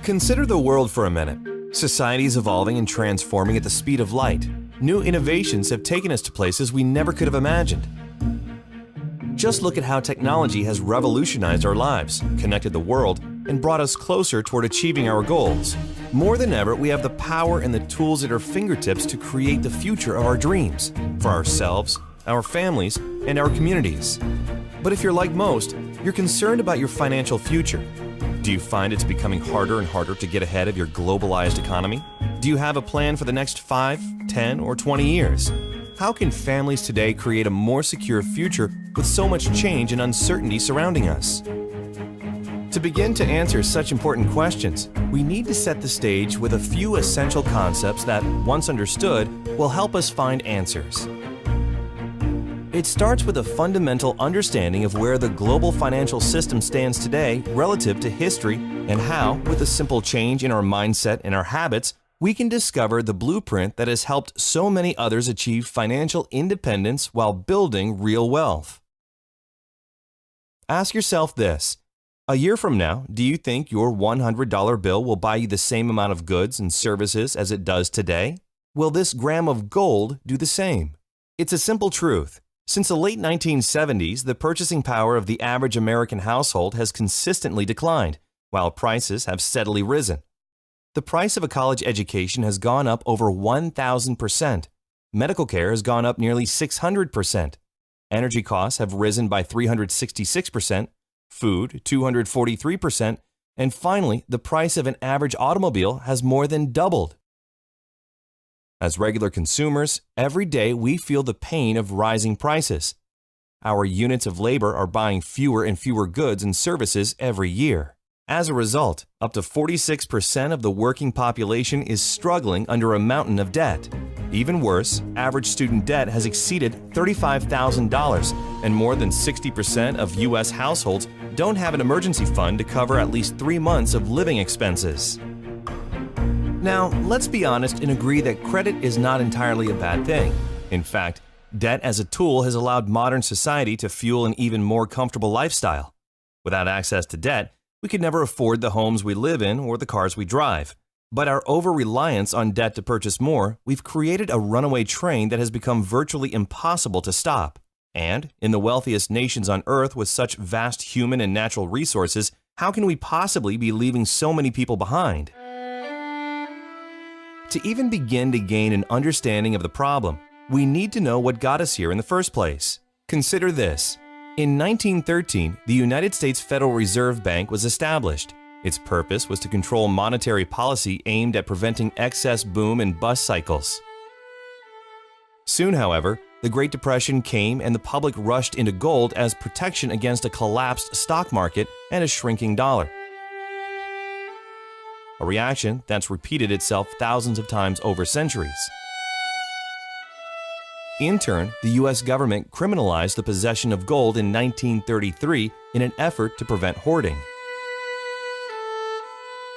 Consider the world for a minute. Society is evolving and transforming at the speed of light. New innovations have taken us to places we never could have imagined. Just look at how technology has revolutionized our lives, connected the world, and brought us closer toward achieving our goals. More than ever, we have the power and the tools at our fingertips to create the future of our dreams, for ourselves, our families, and our communities. But if you're like most, you're concerned about your financial future. Do you find it's becoming harder and harder to get ahead of your globalized economy? Do you have a plan for the next 5, 10, or 20 years? How can families today create a more secure future with so much change and uncertainty surrounding us? To begin to answer such important questions, we need to set the stage with a few essential concepts that, once understood, will help us find answers. It starts with a fundamental understanding of where the global financial system stands today relative to history and how, with a simple change in our mindset and our habits, we can discover the blueprint that has helped so many others achieve financial independence while building real wealth. Ask yourself this: a year from now, do you think your $100 bill will buy you the same amount of goods and services as it does today? Will this gram of gold do the same? It's a simple truth. Since the late 1970s, the purchasing power of the average American household has consistently declined, while prices have steadily risen. The price of a college education has gone up over 1,000%. Medical care has gone up nearly 600%. Energy costs have risen by 366%, food 243%, and finally, the price of an average automobile has more than doubled. As regular consumers, every day we feel the pain of rising prices. Our units of labor are buying fewer and fewer goods and services every year. As a result, up to 46% of the working population is struggling under a mountain of debt. Even worse, average student debt has exceeded $35,000, and more than 60% of U.S. households don't have an emergency fund to cover at least 3 months of living expenses. Now, let's be honest and agree that credit is not entirely a bad thing. In fact, debt as a tool has allowed modern society to fuel an even more comfortable lifestyle. Without access to debt, we could never afford the homes we live in or the cars we drive. But our over-reliance on debt to purchase more, we've created a runaway train that has become virtually impossible to stop. And, in the wealthiest nations on Earth with such vast human and natural resources, how can we possibly be leaving so many people behind? To even begin to gain an understanding of the problem, we need to know what got us here in the first place. Consider this. In 1913, the United States Federal Reserve Bank was established. Its purpose was to control monetary policy aimed at preventing excess boom and bust cycles. Soon, however, the Great Depression came and the public rushed into gold as protection against a collapsed stock market and a shrinking dollar. A reaction that's repeated itself thousands of times over centuries. In turn, the U.S. government criminalized the possession of gold in 1933 in an effort to prevent hoarding.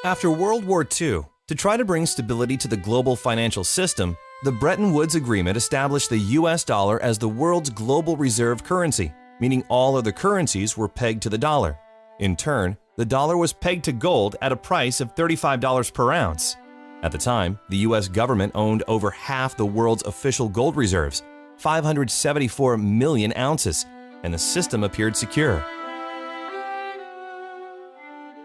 After World War II, to try to bring stability to the global financial system, the Bretton Woods Agreement established the U.S. dollar as the world's global reserve currency, meaning all other currencies were pegged to the dollar. In turn, the dollar was pegged to gold at a price of $35 per ounce. At the time, the U.S. government owned over half the world's official gold reserves, 574 million ounces, and the system appeared secure.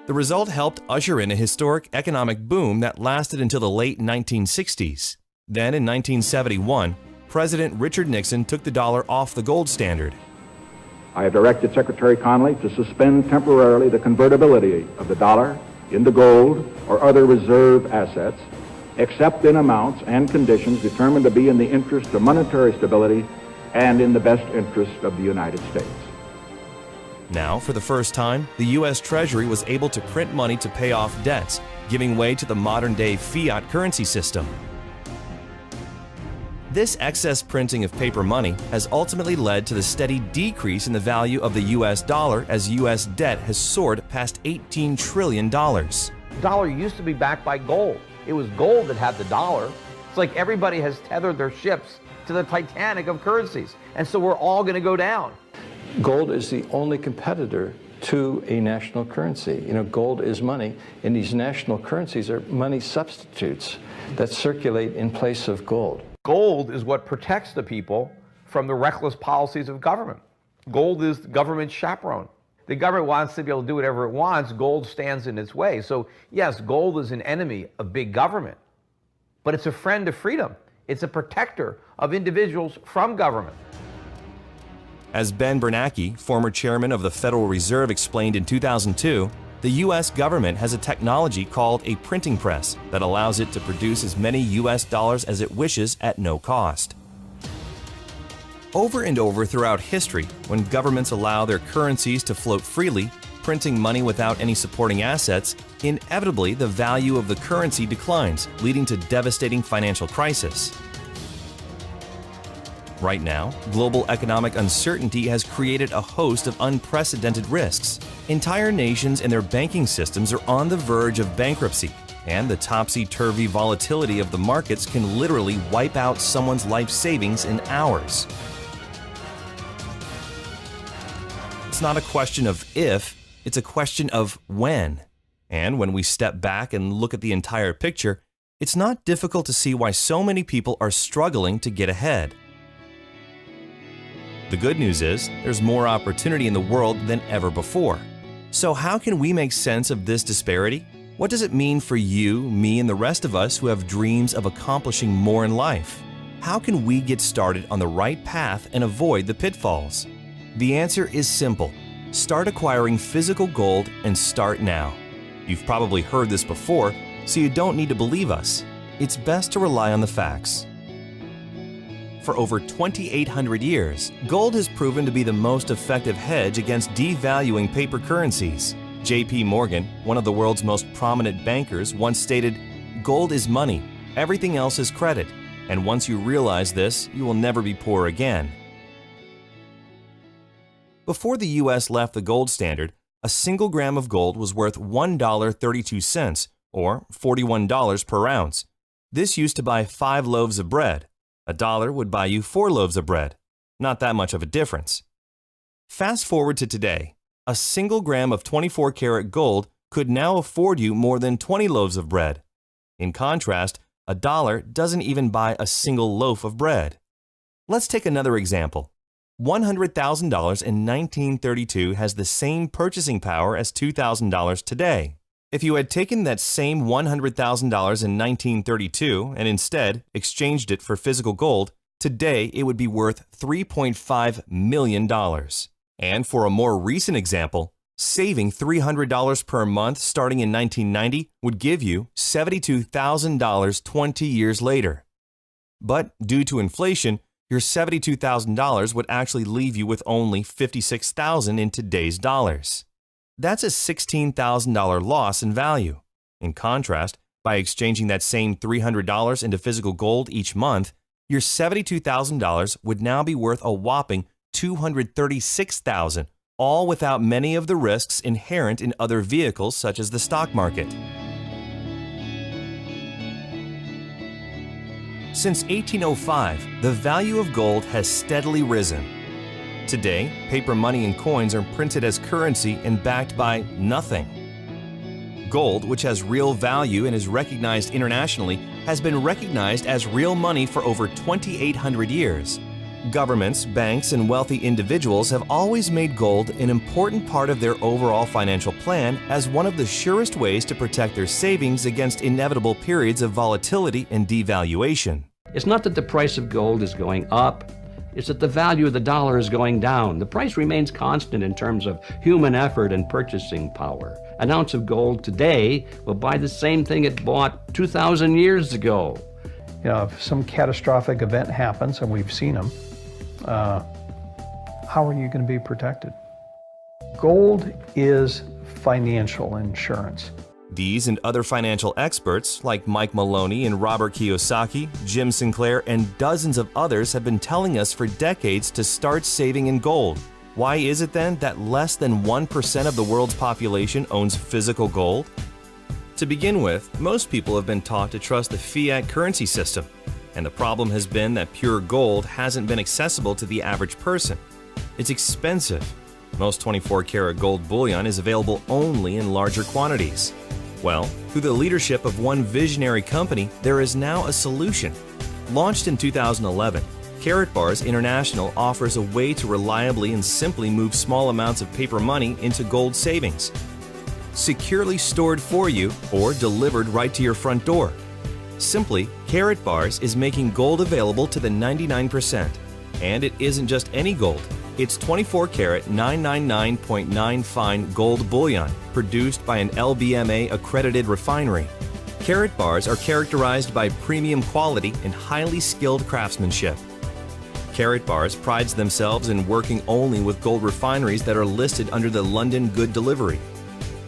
The result helped usher in a historic economic boom that lasted until the late 1960s. Then, in 1971, President Richard Nixon took the dollar off the gold standard. I have directed Secretary Connally to suspend temporarily the convertibility of the dollar into gold or other reserve assets, except in amounts and conditions determined to be in the interest of monetary stability and in the best interest of the United States. Now, for the first time, the U.S. Treasury was able to print money to pay off debts, giving way to the modern-day fiat currency system. This excess printing of paper money has ultimately led to the steady decrease in the value of the U.S. dollar as U.S. debt has soared past $18 trillion. The dollar used to be backed by gold. It was gold that had the dollar. It's like everybody has tethered their ships to the Titanic of currencies, and so we're all going to go down. Gold is the only competitor to a national currency. You know, gold is money, and these national currencies are money substitutes that circulate in place of gold. Gold is what protects the people from the reckless policies of government. Gold is government chaperone. The government wants to be able to do whatever it wants. Gold stands in its way. So yes, gold is an enemy of big government, but it's a friend of freedom. It's a protector of individuals from government. As Ben Bernanke, former chairman of the Federal Reserve, explained in 2002, the U.S. government has a technology called a printing press that allows it to produce as many U.S. dollars as it wishes at no cost. Over and over throughout history, when governments allow their currencies to float freely, printing money without any supporting assets, inevitably the value of the currency declines, leading to devastating financial crisis. Right now, global economic uncertainty has created a host of unprecedented risks. Entire nations and their banking systems are on the verge of bankruptcy, and the topsy-turvy volatility of the markets can literally wipe out someone's life savings in hours. It's not a question of if, it's a question of when. And when we step back and look at the entire picture, it's not difficult to see why so many people are struggling to get ahead. The good news is, there's more opportunity in the world than ever before. So how can we make sense of this disparity? What does it mean for you, me, and the rest of us who have dreams of accomplishing more in life? How can we get started on the right path and avoid the pitfalls? The answer is simple. Start acquiring physical gold and start now. You've probably heard this before, so you don't need to believe us. It's best to rely on the facts. For over 2,800 years, gold has proven to be the most effective hedge against devaluing paper currencies. J.P. Morgan, one of the world's most prominent bankers, once stated, "Gold is money, everything else is credit, and once you realize this, you will never be poor again." Before the U.S. left the gold standard, a single gram of gold was worth $1.32, or $41 per ounce. This used to buy 5 loaves of bread. $1 would buy you 4 loaves of bread. Not that much of a difference. Fast forward to today. A single gram of 24-karat gold could now afford you more than 20 loaves of bread. In contrast, $1 doesn't even buy a single loaf of bread. Let's take another example. $100,000 in 1932 has the same purchasing power as $2,000 today. If you had taken that same $100,000 in 1932 and instead exchanged it for physical gold, today it would be worth $3.5 million. And for a more recent example, saving $300 per month starting in 1990 would give you $72,000 20 years later. But due to inflation, your $72,000 would actually leave you with only $56,000 in today's dollars. That's a $16,000 loss in value. In contrast, by exchanging that same $300 into physical gold each month, your $72,000 would now be worth a whopping $236,000, all without many of the risks inherent in other vehicles such as the stock market. Since 1805, the value of gold has steadily risen. Today, paper money and coins are printed as currency and backed by nothing. Gold, which has real value and is recognized internationally, has been recognized as real money for over 2,800 years. Governments, banks, and wealthy individuals have always made gold an important part of their overall financial plan as one of the surest ways to protect their savings against inevitable periods of volatility and devaluation. It's not that the price of gold is going up, it's that the value of the dollar is going down. The price remains constant in terms of human effort and purchasing power. An ounce of gold today will buy the same thing it bought 2,000 years ago. You know, if some catastrophic event happens, and we've seen them, how are you going to be protected? Gold is financial insurance. These and other financial experts like Mike Maloney and Robert Kiyosaki, Jim Sinclair, and dozens of others have been telling us for decades to start saving in gold. Why is it then that less than 1% of the world's population owns physical gold? To begin with, most people have been taught to trust the fiat currency system, and the problem has been that pure gold hasn't been accessible to the average person. It's expensive. Most 24-karat gold bullion is available only in larger quantities. Well, through the leadership of one visionary company, there is now a solution. Launched in 2011, Karatbars International offers a way to reliably and simply move small amounts of paper money into gold savings. Securely stored for you or delivered right to your front door. Simply, Karatbars is making gold available to the 99%. And it isn't just any gold. It's 24-karat 999.9 fine gold bullion produced by an LBMA-accredited refinery. Karatbars are characterized by premium quality and highly skilled craftsmanship. Karatbars prides themselves in working only with gold refineries that are listed under the London Good Delivery.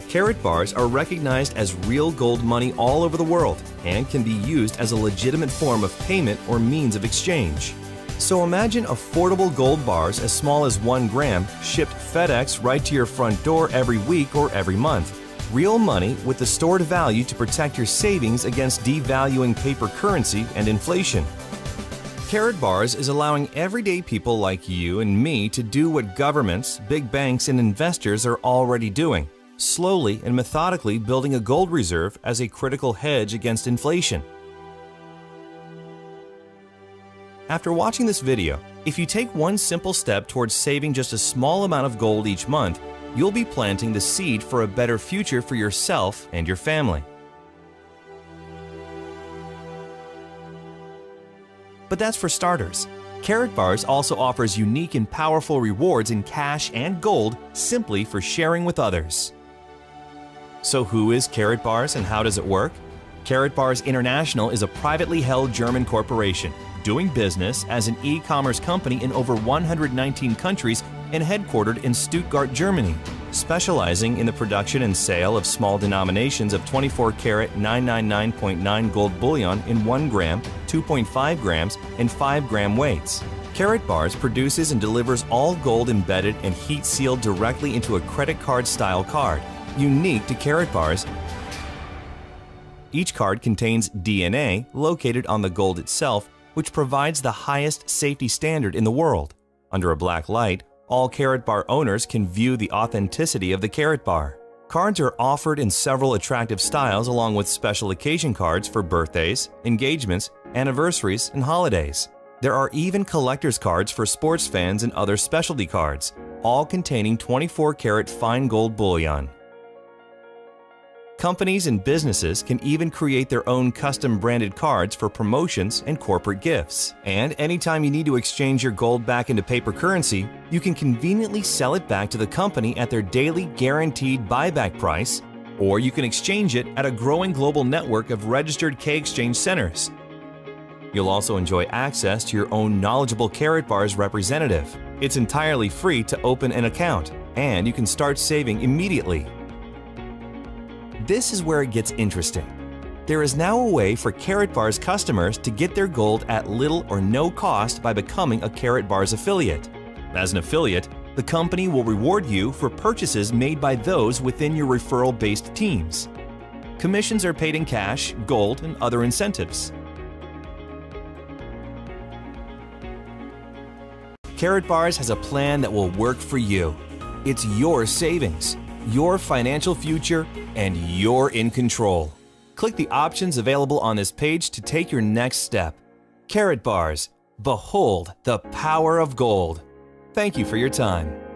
Karatbars are recognized as real gold money all over the world and can be used as a legitimate form of payment or means of exchange. So imagine affordable gold bars as small as 1 gram shipped FedEx right to your front door every week or every month. Real money with the stored value to protect your savings against devaluing paper currency and inflation. Karatbars is allowing everyday people like you and me to do what governments, big banks, and investors are already doing, slowly and methodically building a gold reserve as a critical hedge against inflation. After watching this video, if you take one simple step towards saving just a small amount of gold each month, you'll be planting the seed for a better future for yourself and your family. But that's for starters. Karatbars also offers unique and powerful rewards in cash and gold simply for sharing with others. So who is Karatbars and how does it work? Karatbars International is a privately held German corporation doing business as an e-commerce company in over 119 countries and headquartered in Stuttgart, Germany, specializing in the production and sale of small denominations of 24-karat 999.9 gold bullion in 1 gram, 2.5 grams, and 5-gram weights. Karatbars produces and delivers all gold embedded and heat-sealed directly into a credit card-style card, unique to Karatbars. Each card contains DNA located on the gold itself, which provides the highest safety standard in the world. Under a black light, all Karatbar owners can view the authenticity of the Karatbar. Cards are offered in several attractive styles along with special occasion cards for birthdays, engagements, anniversaries, and holidays. There are even collector's cards for sports fans and other specialty cards, all containing 24-karat fine gold bullion. Companies and businesses can even create their own custom-branded cards for promotions and corporate gifts. And anytime you need to exchange your gold back into paper currency, you can conveniently sell it back to the company at their daily guaranteed buyback price, or you can exchange it at a growing global network of registered K-exchange centers. You'll also enjoy access to your own knowledgeable Karatbars representative. It's entirely free to open an account, and you can start saving immediately. This is where it gets interesting. There is now a way for Karatbars customers to get their gold at little or no cost by becoming a Karatbars affiliate. As an affiliate, the company will reward you for purchases made by those within your referral-based teams. Commissions are paid in cash, gold, and other incentives. Karatbars has a plan that will work for you. It's your savings, your financial future, and you're in control. Click the options available on this page to take your next step. Karatbars, behold the power of gold. Thank you for your time.